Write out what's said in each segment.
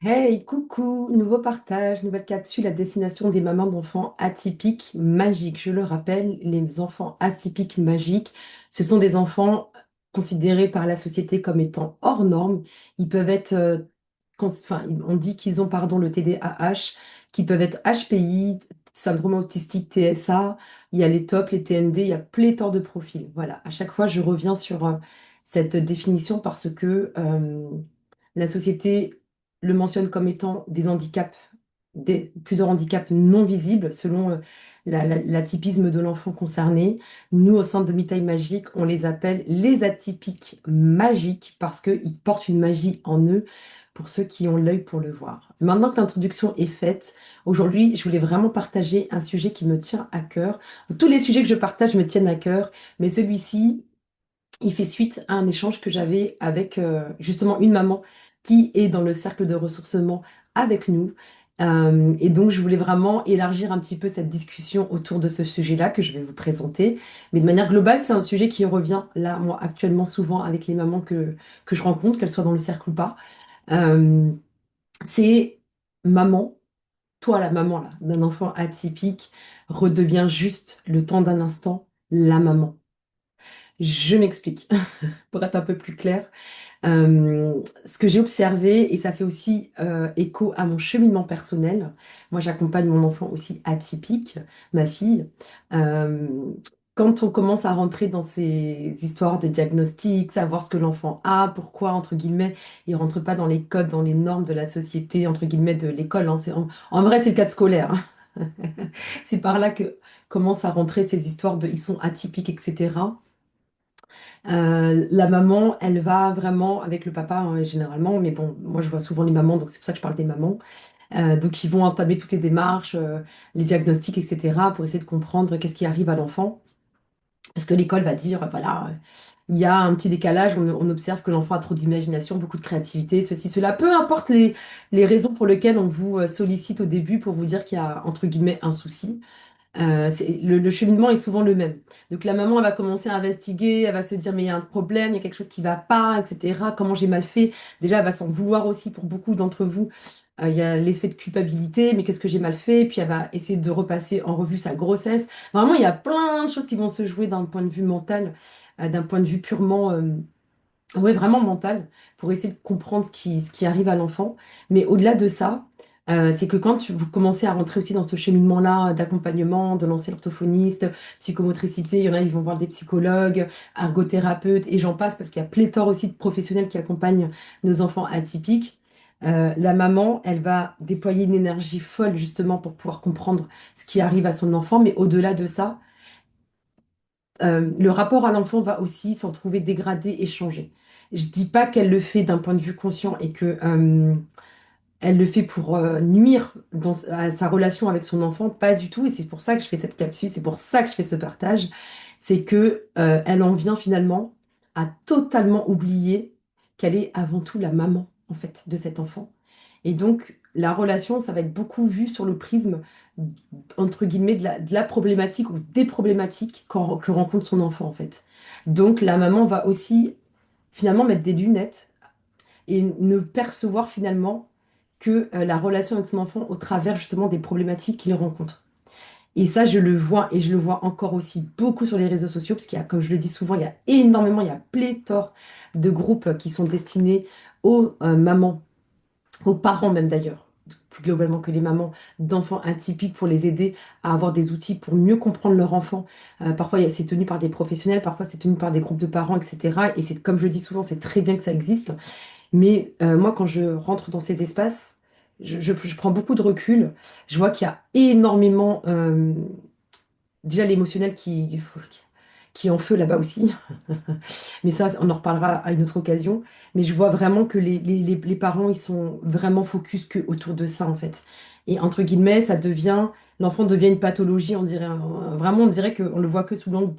Hey, coucou, nouveau partage, nouvelle capsule à destination des mamans d'enfants atypiques magiques. Je le rappelle, les enfants atypiques magiques, ce sont des enfants considérés par la société comme étant hors normes. Ils peuvent être, on dit qu'ils ont, pardon, le TDAH, qu'ils peuvent être HPI, syndrome autistique TSA, il y a les TOP, les TND, il y a pléthore de profils. Voilà, à chaque fois, je reviens sur cette définition parce que la société le mentionne comme étant des handicaps, plusieurs handicaps non visibles selon l'atypisme de l'enfant concerné. Nous, au sein de Mitaille Magique, on les appelle les atypiques magiques parce qu'ils portent une magie en eux pour ceux qui ont l'œil pour le voir. Maintenant que l'introduction est faite, aujourd'hui, je voulais vraiment partager un sujet qui me tient à cœur. Tous les sujets que je partage me tiennent à cœur, mais celui-ci, il fait suite à un échange que j'avais avec justement une maman qui est dans le cercle de ressourcement avec nous. Et donc, je voulais vraiment élargir un petit peu cette discussion autour de ce sujet-là que je vais vous présenter. Mais de manière globale, c'est un sujet qui revient là, moi, actuellement, souvent avec les mamans que je rencontre, qu'elles soient dans le cercle ou pas. Euh, c'est maman, toi, la maman là, d'un enfant atypique, redevient juste le temps d'un instant la maman. Je m'explique pour être un peu plus clair. Ce que j'ai observé, et ça fait aussi écho à mon cheminement personnel, moi j'accompagne mon enfant aussi atypique, ma fille. Euh, Quand on commence à rentrer dans ces histoires de diagnostic, savoir ce que l'enfant a, pourquoi, entre guillemets, il rentre pas dans les codes, dans les normes de la société, entre guillemets, de l'école, hein. En vrai, c'est le cadre scolaire, hein. C'est par là que commencent à rentrer ces histoires de ils sont atypiques, etc. La maman, elle va vraiment avec le papa, hein, généralement, mais bon, moi je vois souvent les mamans, donc c'est pour ça que je parle des mamans. Donc ils vont entamer toutes les démarches, les diagnostics, etc., pour essayer de comprendre qu'est-ce qui arrive à l'enfant. Parce que l'école va dire, voilà, il y a un petit décalage, on observe que l'enfant a trop d'imagination, beaucoup de créativité, ceci, cela, peu importe les raisons pour lesquelles on vous sollicite au début pour vous dire qu'il y a, entre guillemets, un souci. Le cheminement est souvent le même. Donc la maman, elle va commencer à investiguer, elle va se dire, mais il y a un problème, il y a quelque chose qui va pas, etc. Comment j'ai mal fait? Déjà, elle va s'en vouloir aussi pour beaucoup d'entre vous. Il y a l'effet de culpabilité, mais qu'est-ce que j'ai mal fait? Puis elle va essayer de repasser en revue sa grossesse. Vraiment, il y a plein de choses qui vont se jouer d'un point de vue mental, d'un point de vue purement, ouais, vraiment mental, pour essayer de comprendre ce qui arrive à l'enfant. Mais au-delà de ça, c'est que quand vous commencez à rentrer aussi dans ce cheminement-là d'accompagnement, de lancer l'orthophoniste, psychomotricité, il y en a, ils vont voir des psychologues, ergothérapeutes, et j'en passe, parce qu'il y a pléthore aussi de professionnels qui accompagnent nos enfants atypiques. La maman, elle va déployer une énergie folle justement pour pouvoir comprendre ce qui arrive à son enfant, mais au-delà de ça, le rapport à l'enfant va aussi s'en trouver dégradé et changé. Je dis pas qu'elle le fait d'un point de vue conscient et que elle le fait pour nuire à sa relation avec son enfant, pas du tout. Et c'est pour ça que je fais cette capsule, c'est pour ça que je fais ce partage. C'est que elle en vient finalement à totalement oublier qu'elle est avant tout la maman en fait de cet enfant. Et donc la relation, ça va être beaucoup vu sur le prisme entre guillemets de la problématique ou des problématiques que rencontre son enfant en fait. Donc la maman va aussi finalement mettre des lunettes et ne percevoir finalement que la relation avec son enfant au travers justement des problématiques qu'il rencontre. Et ça, je le vois et je le vois encore aussi beaucoup sur les réseaux sociaux, parce qu'il y a, comme je le dis souvent, il y a énormément, il y a pléthore de groupes qui sont destinés aux mamans, aux parents même d'ailleurs, plus globalement que les mamans, d'enfants atypiques pour les aider à avoir des outils pour mieux comprendre leur enfant. Parfois, c'est tenu par des professionnels, parfois c'est tenu par des groupes de parents, etc. Et c'est comme je le dis souvent, c'est très bien que ça existe. Mais moi, quand je rentre dans ces espaces, je prends beaucoup de recul. Je vois qu'il y a énormément, déjà l'émotionnel qui est en feu là-bas aussi. Mais ça, on en reparlera à une autre occasion. Mais je vois vraiment que les parents, ils sont vraiment focus que autour de ça, en fait. Et entre guillemets, l'enfant devient une pathologie, on dirait, vraiment, on dirait qu'on le voit que sous l'angle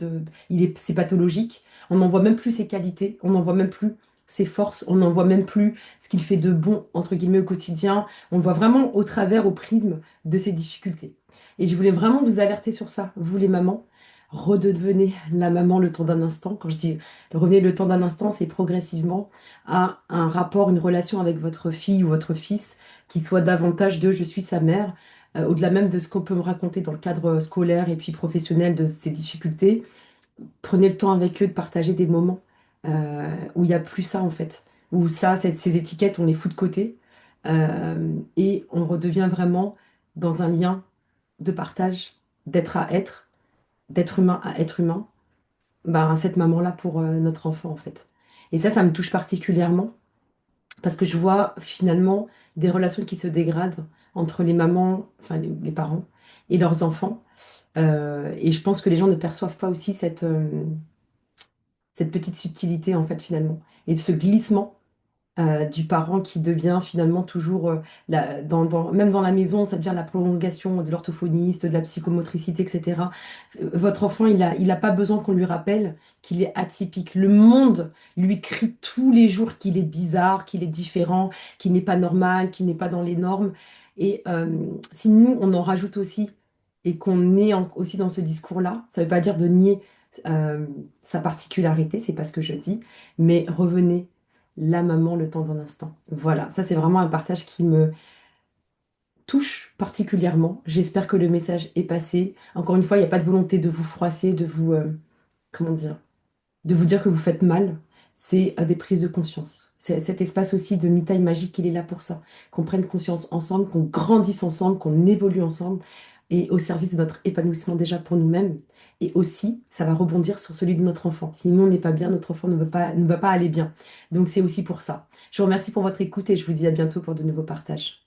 c'est pathologique. On n'en voit même plus ses qualités, on n'en voit même plus ses forces, on n'en voit même plus ce qu'il fait de bon, entre guillemets, au quotidien. On le voit vraiment au travers, au prisme de ses difficultés. Et je voulais vraiment vous alerter sur ça, vous les mamans. redevenez la maman le temps d'un instant. Quand je dis revenez le temps d'un instant, c'est progressivement à un rapport, une relation avec votre fille ou votre fils qui soit davantage de je suis sa mère, au-delà même de ce qu'on peut me raconter dans le cadre scolaire et puis professionnel de ses difficultés. Prenez le temps avec eux de partager des moments où il n'y a plus ça en fait, où ça, ces étiquettes, on les fout de côté et on redevient vraiment dans un lien de partage, d'être à être, d'être humain à être humain, ben, cette maman-là pour notre enfant en fait. Et ça me touche particulièrement parce que je vois finalement des relations qui se dégradent entre les mamans, enfin les parents et leurs enfants. Et je pense que les gens ne perçoivent pas aussi cette petite subtilité en fait finalement et ce glissement du parent qui devient finalement toujours, même dans la maison, ça devient la prolongation de l'orthophoniste, de la psychomotricité, etc. Votre enfant, il a pas besoin qu'on lui rappelle qu'il est atypique. Le monde lui crie tous les jours qu'il est bizarre, qu'il est différent, qu'il n'est pas normal, qu'il n'est pas dans les normes. Et si nous, on en rajoute aussi et qu'on est aussi dans ce discours-là, ça ne veut pas dire de nier euh, sa particularité, c'est pas ce que je dis, mais revenez la maman le temps d'un instant. Voilà, ça c'est vraiment un partage qui me touche particulièrement. J'espère que le message est passé. Encore une fois, il n'y a pas de volonté de vous froisser, de vous, comment dire, de vous dire que vous faites mal. C'est des prises de conscience. C'est cet espace aussi de mi-taille magique, il est là pour ça. Qu'on prenne conscience ensemble, qu'on grandisse ensemble, qu'on évolue ensemble et au service de notre épanouissement déjà pour nous-mêmes. Et aussi, ça va rebondir sur celui de notre enfant. Si nous, on n'est pas bien, notre enfant ne va pas aller bien. Donc, c'est aussi pour ça. Je vous remercie pour votre écoute et je vous dis à bientôt pour de nouveaux partages.